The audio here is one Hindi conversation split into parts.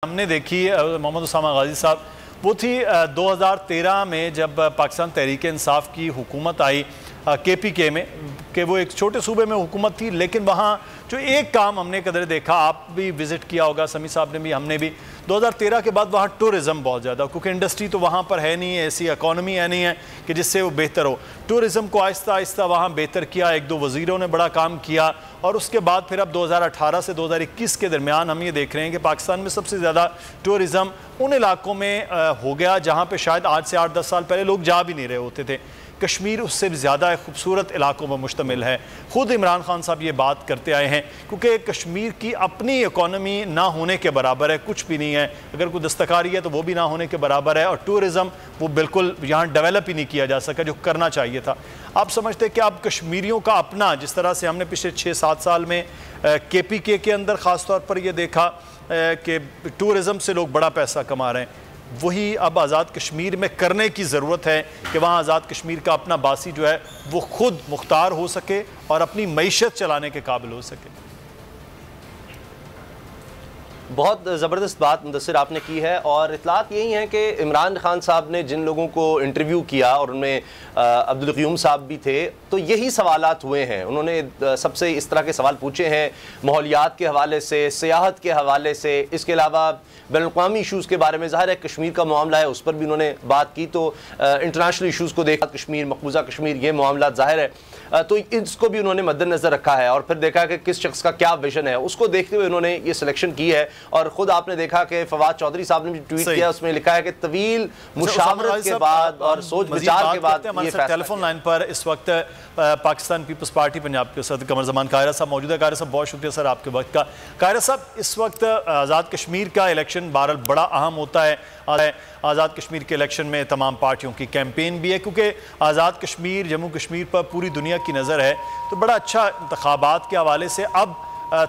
हमने देखी मोहम्मद उसामा गाजी साहब वो थी 2013 में जब पाकिस्तान तहरीक इंसाफ की हुकूमत आई KPK में कि वो एक छोटे सूबे में हुकूमत थी, लेकिन वहाँ जो एक काम हमने कदर देखा, आप भी विज़िट किया होगा, समी साहब ने भी, हमने भी, 2013 के बाद वहाँ टूरिज़म बहुत ज़्यादा, क्योंकि इंडस्ट्री तो वहाँ पर है नहीं है, ऐसी इकॉनमी है नहीं है कि जिससे वो बेहतर हो। टूरिज़म को आहिस्ता आहिस्ता वहाँ बेहतर किया, एक दो वज़ीरों ने बड़ा काम किया और उसके बाद फिर अब 2018 से 2021 के दरमियान हम ये देख रहे हैं कि पाकिस्तान में सबसे ज़्यादा टूरिज़म उन इलाकों में हो गया जहाँ पर शायद आज से 8-10 साल पहले लोग जा भी नहीं रहे होते थे। कश्मीर उससे भी ज़्यादा खूबसूरत इलाकों पर मुश्तमिल है। ख़ुद इमरान खान साहब ये बात करते आए हैं, क्योंकि कश्मीर की अपनी इकॉनमी ना होने के बराबर है, कुछ भी नहीं है। अगर कोई दस्तकारी है तो वो भी ना होने के बराबर है, और टूरिज़म वो बिल्कुल यहाँ डेवलप ही नहीं किया जा सका जो करना चाहिए था। आप समझते हैं कि अब कश्मीरियों का अपना, जिस तरह से हमने पिछले 6-7 साल में KPK के अंदर ख़ास तौर पर यह देखा कि टूरिज़म से लोग बड़ा पैसा कमा रहे हैं, वही अब आज़ाद कश्मीर में करने की ज़रूरत है कि वहाँ आज़ाद कश्मीर का अपना बासी जो है वो खुद मुख्तार हो सके और अपनी मईशत चलाने के काबिल हो सके। बहुत ज़बरदस्त बात मुदस्सिर आपने की है, और इतलात यही है कि इमरान खान साहब ने जिन लोगों को इंटरव्यू किया और उनमें अब्दुल क़य्यूम साहब भी थे, तो यही सवालात हुए हैं। उन्होंने सबसे इस तरह के सवाल पूछे हैं माहौलियात के हवाले से, सियाहत के हवाले से, इसके अलावा बैनुल-अक़वामी इशूज़ के बारे में। ज़ाहिर है कश्मीर का मामला है, उस पर भी उन्होंने बात की, तो इंटरनेशनल इशूज़ को देखा, कश्मीर, मकबूजा कश्मीर, ये मामला ज़ाहिर है, तो इसको भी उन्होंने मद्देनज़र रखा है। और फिर देखा कि किस शख्स का क्या विजन है, उसको देखते हुए उन्होंने ये सिलेक्शन की है। और ख़ुद आपने देखा कि फवाद चौधरी साहब ने भी ट्वीट किया, उसमें लिखा है कि तवील मुशावरत के बाद और सोच विचार के बाद ये फैसला। टेलीफोन लाइन पर इस वक्त पाकिस्तान पीपल्स पार्टी पंजाब के सदर कमर ज़मान कायरा साहब मौजूद है। कायरा साहब, बहुत शुक्रिया सर आपके वक्त का। कायरा साहब, इस वक्त आज़ाद कश्मीर का इलेक्शन बहरहाल बड़ा अहम होता है। आज़ाद कश्मीर के इलेक्शन में तमाम पार्टियों की कैंपेन भी है, क्योंकि आज़ाद कश्मीर, जम्मू कश्मीर पर पूरी दुनिया की नज़र है, तो बड़ा अच्छा इंतखाबात के हवाले से अब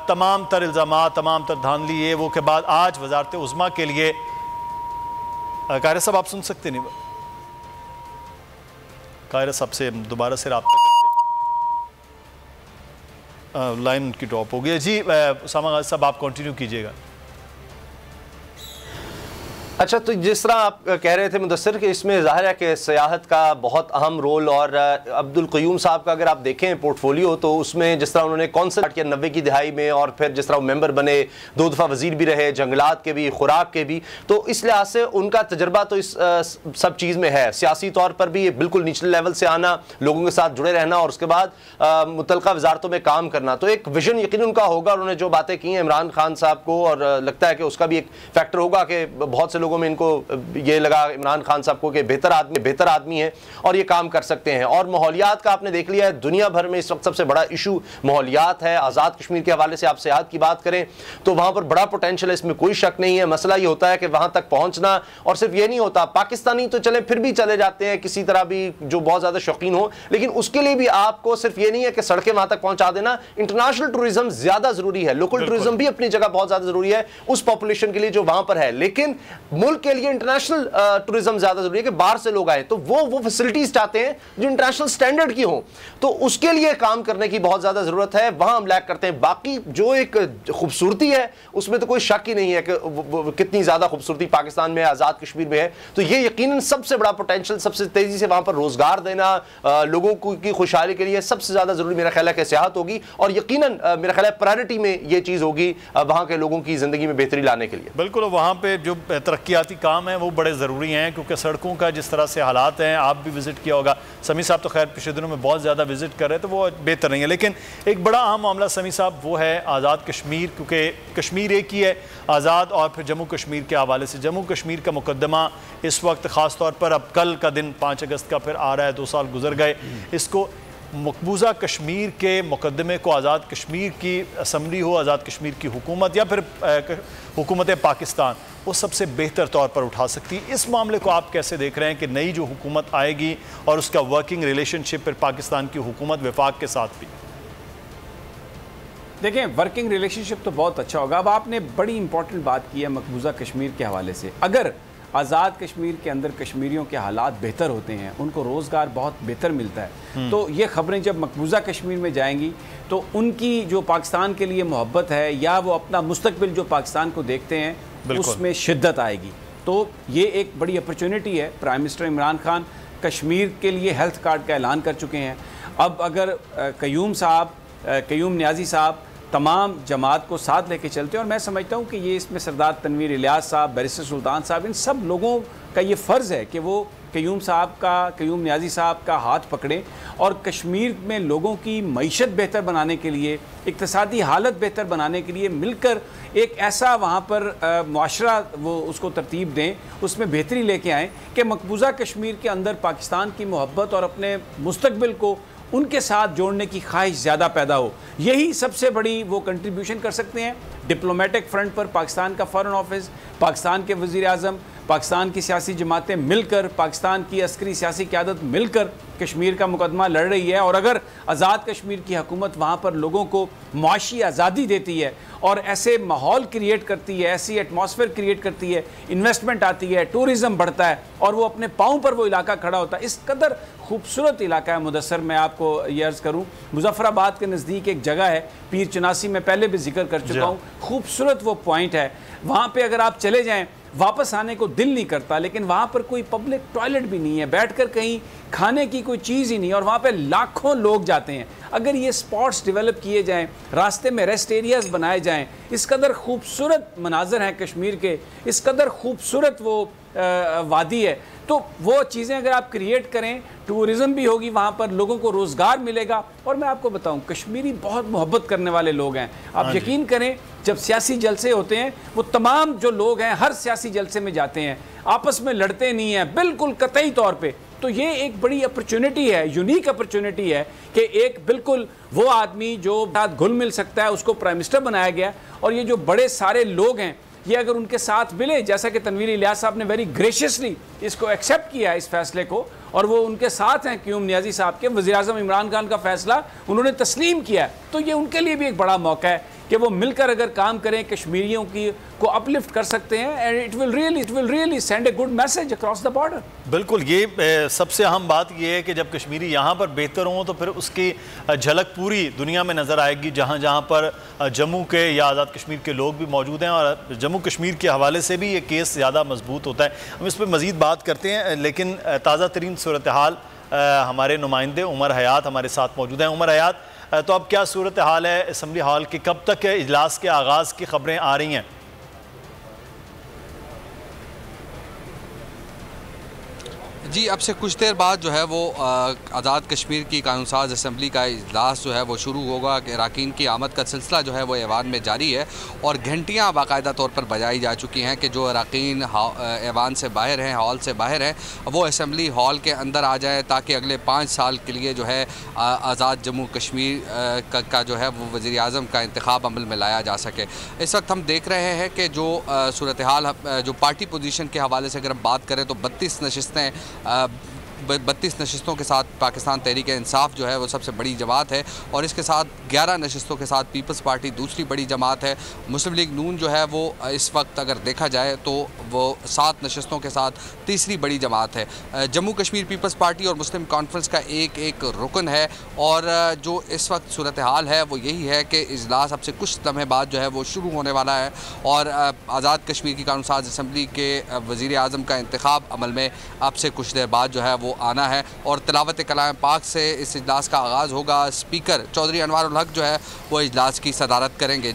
तमाम तर इल्ज़ामात, तमाम तर धांधली ये वो के बाद आज वज़ारत उज़्मा के लिए, कायरा साहब आप सुन सकते नहीं? कायरा साहब से दोबारा से रब्ता करते, लाइन उनकी ड्रॉप हो गई जी। उसामा गाजी साहब आप कंटिन्यू कीजिएगा। अच्छा, तो जिस तरह आप कह रहे थे मुदस्सिर कि इसमें ज़ाहिर है कि सियाहत का बहुत अहम रोल, और अब्दुल क़य्यूम साहब का अगर आप देखें पोर्टफोलियो, तो उसमें जिस तरह उन्होंने कॉन्सेप्ट किया 90 की दिहाई में, और फिर जिस तरह मेंबर बने, 2 दफ़ा वज़ीर भी रहे, जंगलात के भी, खुराक के भी, तो इस लिहाज से उनका तजर्बा तो इस सब चीज़ में है। सियासी तौर पर भी बिल्कुल निचले लेवल से आना, लोगों के साथ जुड़े रहना, और उसके बाद मुतल्लिक़ा वजारतों में काम करना, तो एक विजन यकीन उनका होगा। उन्होंने जो बातें की हैं इमरान खान साहब को, और लगता है कि उसका भी एक फैक्टर होगा कि बहुत से लोगों में इनको ये लगा इमरान खान साहब को कि बेहतर आदमी है और ये काम कर सकते हैं। और माहौलियात का आपने देख लिया है, दुनिया भर में इस वक्त सबसे बड़ा इशू माहौलियात है। आज़ाद कश्मीर के हवाले से आप सियाहत की बात करें तो वहाँ पर बड़ा पोटेंशियल है, इसमें कोई शक नहीं है। मसला ये होता है कि वहाँ तक पहुँचना, और सिर्फ ये नहीं होता, पाकिस्तानी तो चले फिर भी चले जाते हैं किसी तरह भी जो बहुत ज़्यादा शौकीन हो, लेकिन उसके लिए भी आपको सिर्फ ये नहीं है कि सड़कें वहाँ तक पहुँचा देना, इंटरनेशनल टूरिज्म ज़्यादा ज़रूरी है, लोकल टूरिज्म भी अपनी जगह बहुत ज़्यादा ज़रूरी है उस पॉपुलेशन के लिए जो वहाँ पर है। लेकिन मुल्क के लिए इंटरनेशनल टूरिज्म ज्यादा जरूरी है कि बाहर से लोग आए, तो वो फैसिलिटीज चाहते हैं जो इंटरनेशनल स्टैंडर्ड की हो, तो उसके लिए काम करने की बहुत ज्यादा जरूरत है। वहां हम लैक करते हैं। बाकी जो एक खूबसूरती है उसमें तो कोई शक ही नहीं है कि कितनी ज्यादा खूबसूरती पाकिस्तान में, आजाद कश्मीर में है, तो ये यकीनन सबसे बड़ा पोटेंशियल, सबसे तेजी से वहां पर रोजगार देना, लोगों की खुशहाली के लिए सबसे ज्यादा जरूरी मेरा ख्याल है कि सियाहत होगी, और यकीनन मेरा ख्याल है प्रायोरिटी में ये चीज होगी वहां के लोगों की जिंदगी में बेहतरी लाने के लिए। बिल्कुल, वहाँ पे जो तरक्याती काम है वो बड़े ज़रूरी हैं, क्योंकि सड़कों का जिस तरह से हालात हैं, आप भी विज़िट किया होगा, समी साहब तो खैर पिछले दिनों में बहुत ज़्यादा विज़िट कर रहे थे, वो बेहतर नहीं है। लेकिन एक बड़ा अहम मामला समी साहब वो है आज़ाद कश्मीर, क्योंकि कश्मीर एक ही है, आज़ाद और फिर जम्मू कश्मीर के हवाले से जम्मू कश्मीर का मुकदमा इस वक्त ख़ास तौर पर, अब कल का दिन 5 अगस्त का फिर आ रहा है, 2 साल गुजर गए, इसको मकबूजा कश्मीर के मुकदमे को आज़ाद कश्मीर की असम्बली हो, आज़ाद कश्मीर की हुकूमत या फिर हुकूमत पाकिस्तान, वो सबसे बेहतर तौर पर उठा सकती है। इस मामले को आप कैसे देख रहे हैं कि नई जो हुकूमत आएगी और उसका वर्किंग रिलेशनशिप फिर पाकिस्तान की हुकूमत वफाक के साथ भी? देखें, वर्किंग रिलेशनशिप तो बहुत अच्छा होगा। अब आपने बड़ी इंपॉर्टेंट बात की है मकबूजा कश्मीर के हवाले से। अगर आज़ाद कश्मीर के अंदर कश्मीरियों के हालात बेहतर होते हैं, उनको रोज़गार बहुत बेहतर मिलता है, तो ये ख़बरें जब मकबूजा कश्मीर में जाएंगी तो उनकी जो पाकिस्तान के लिए मोहब्बत है या वो अपना मुस्तकबिल जो पाकिस्तान को देखते हैं उसमें शिद्दत आएगी। तो ये एक बड़ी अपॉर्चुनिटी है। प्राइम मिनिस्टर इमरान खान कश्मीर के लिए हेल्थ कार्ड का ऐलान कर चुके हैं। अब अगर कयूम न्याजी साहब तमाम जमात को साथ लेके चलते हैं, और मैं समझता हूँ कि ये इसमें सरदार तनवीर इलियास साहब, बैरिस्टर सुल्तान साहब, इन सब लोगों का ये फ़र्ज़ है कि वो कयूम न्याजी साहब का हाथ पकड़ें और कश्मीर में लोगों की मईशत बेहतर बनाने के लिए, इक़्तिसादी हालत बेहतर बनाने के लिए मिलकर एक ऐसा वहाँ पर मुआशरा वो उसको तरतीब दें, उसमें बेहतरी लेके आएँ कि मकबूजा कश्मीर के अंदर पाकिस्तान की मोहब्बत और अपने मुस्तकबिल को उनके साथ जोड़ने की ख्वाहिश ज़्यादा पैदा हो। यही सबसे बड़ी वो कंट्रीब्यूशन कर सकते हैं। डिप्लोमेटिक फ्रंट पर पाकिस्तान का फ़ॉरेन ऑफिस, पाकिस्तान के वज़ीर आज़म, पाकिस्तान की सियासी जमातें मिलकर, पाकिस्तान की अस्करी सियासी क़यादत मिलकर कश्मीर का मुकदमा लड़ रही है। और अगर आज़ाद कश्मीर की हुकूमत वहाँ पर लोगों को मुआशी आज़ादी देती है और ऐसे माहौल क्रिएट करती है, ऐसी एटमॉस्फेयर क्रिएट करती है, इन्वेस्टमेंट आती है, टूरिज़म बढ़ता है और वो अपने पाँव पर वो इलाका खड़ा होता है। इस कदर खूबसूरत इलाका है मुदस्सर। मैं आपको ये अर्ज़ करूँ, मुजफ्फराबाद के नज़दीक एक जगह है पीर चनासी, में पहले भी जिक्र कर चुका हूँ। खूबसूरत वो पॉइंट है, वहाँ पे अगर आप चले जाएं वापस आने को दिल नहीं करता, लेकिन वहाँ पर कोई पब्लिक टॉयलेट भी नहीं है, बैठकर कहीं खाने की कोई चीज़ ही नहीं है, और वहाँ पे लाखों लोग जाते हैं। अगर ये स्पॉट्स डेवलप किए जाएं, रास्ते में रेस्ट एरियाज़ बनाए जाएं, इस कदर खूबसूरत मनाजर हैं कश्मीर के, इस कदर खूबसूरत वो वादी है, तो वो चीज़ें अगर आप क्रिएट करें, टूरिज़म भी होगी वहाँ पर, लोगों को रोज़गार मिलेगा। और मैं आपको बताऊँ, कश्मीरी बहुत मोहब्बत करने वाले लोग हैं। आप यकीन करें, जब सियासी जलसे होते हैं, वो तमाम जो लोग हैं हर सियासी जलसे में जाते हैं, आपस में लड़ते नहीं हैं, बिल्कुल कतई तौर पे। तो ये एक बड़ी अपॉर्चुनिटी है, यूनिक अपॉर्चुनिटी है कि एक बिल्कुल वो आदमी जो साथ घुल मिल सकता है, उसको प्राइम मिनिस्टर बनाया गया। और ये जो बड़े सारे लोग हैं, ये अगर उनके साथ मिले, जैसा कि तनवीर इलियास साहब ने वेरी ग्रेशियसली इसको एक्सेप्ट किया इस फैसले को, और वो उनके साथ हैं कयूम न्याजी साहब के, वज़ीर आज़म इमरान खान का फैसला उन्होंने तस्लीम किया है, तो ये उनके लिए भी एक बड़ा मौका है कि वो मिलकर अगर काम करें, कश्मीरियों की को अपलिफ्ट कर सकते हैं। And it will really send a good message across the border. बिल्कुल, ये सबसे अहम बात ये है कि जब कश्मीरी यहाँ पर बेहतर हों तो फिर उसकी झलक पूरी दुनिया में नज़र आएगी, जहाँ जहाँ पर जम्मू के या आज़ाद कश्मीर के लोग भी मौजूद हैं। और जम्मू कश्मीर के हवाले से भी ये केस ज़्यादा मजबूत होता है। हम इस पर मज़ीद बात करते हैं, लेकिन ताज़ा तरीन सूरत हाल हमारे नुमाइंदे उमर हयात हमारे साथ मौजूद हैं। उमर हयात, तो अब क्या सूरत हाल है असम्बली हॉल की, कब तक इजलास के आगाज़ की खबरें आ रही हैं? जी, अब से कुछ देर बाद जो है वो आज़ाद कश्मीर की कानूनसाज असम्बली का इजलास जो है वो शुरू होगा। अरकान की आमद का सिलसिला जो है वो ऐवान में जारी है और घंटियाँ बाकायदा तौर पर बजाई जा चुकी हैं कि जो अरकान ऐवान से बाहर हैं, हॉल से बाहर हैं, वो असम्बली हॉल के अंदर आ जाएँ ताकि अगले 5 साल के लिए जो है आज़ाद जम्मू कश्मीर का जो है वो वज़ीर आज़म का इंतखाब अमल में लाया जा सके। इस वक्त हम देख रहे हैं कि जो सूरत हाल जो पार्टी पोजीशन के हवाले से अगर हम बात करें तो 32 नशिस्तें 32 नशिस्तों के साथ पाकिस्तान तहरीक इंसाफ जो है वो सबसे बड़ी जमात है और इसके साथ 11 नशिस्तों के साथ पीपल्स पार्टी दूसरी बड़ी जमात है। मुस्लिम लीग नून जो है वो इस वक्त अगर देखा जाए तो वो 7 नशिस्तों के साथ तीसरी बड़ी जमात है। जम्मू कश्मीर पीपल्स पार्टी और मुस्लिम कॉन्फ्रेंस का एक रुकन है और जो इस वक्त सूरत हाल है वो यही है कि इजलास अब से कुछ लम्हे बाद जो है वो शुरू होने वाला है और आज़ाद कश्मीर की कानूनसाज असम्बली के वज़ीर आज़म का इंतखाब अमल में अब से कुछ देर बाद जो है वो आना है और तिलावत कलाम पाक से इस इजलास का आगाज़ होगा। स्पीकर चौधरी अनवारुल हक जो है वो इजलास की सदारत करेंगे।